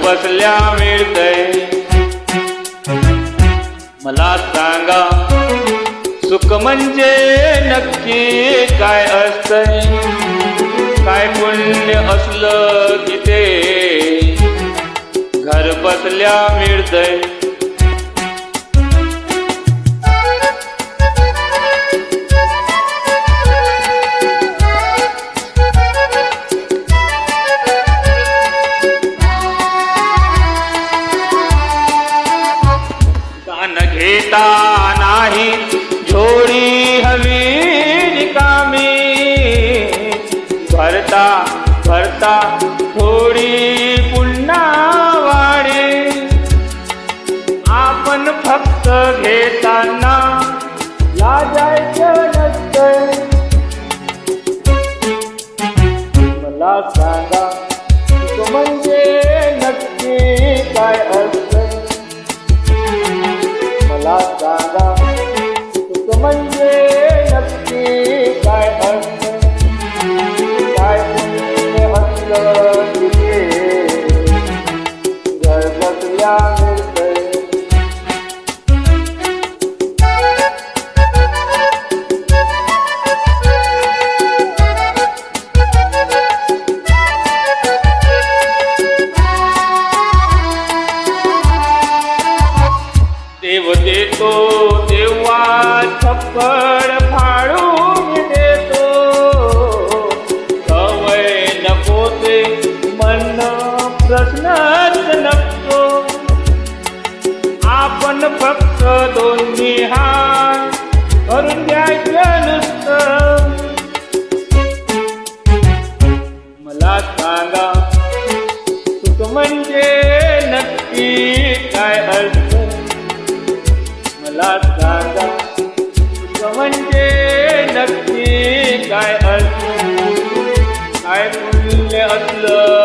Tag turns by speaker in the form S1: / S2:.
S1: बसल्या मिळतंय. मला सांगा सुख म्हणजे नक्की काय असतंय. काय पुण्य असलं की ते घर बसल्या मिळतंय. घेता नाही झोळी हवी रिकामी. भरता भरता थोडी पुन्हा वाढे. आपण फक्त घेताना लाजायचं नसतंय. मला सांगा सुख म्हणजे नक्की काय असतंय. मला सांगा सुख म्हणजे नक्की काय असतं. काय पुण्य असलं तिथे घर बसल्या मिळतंय. देव देतो तेव्हा थप्पड फाडून देतो. सवय नको ते म्हणणं प्रश्नच नसतो. आपण फक्त दोन्ही हात करून द्यायचं नुसतं. मला सांगा सुख म्हणजे नक्की काय असतं. मला सांगा सुख म्हणजे नक्की काय असतं. काय पुण्य असलं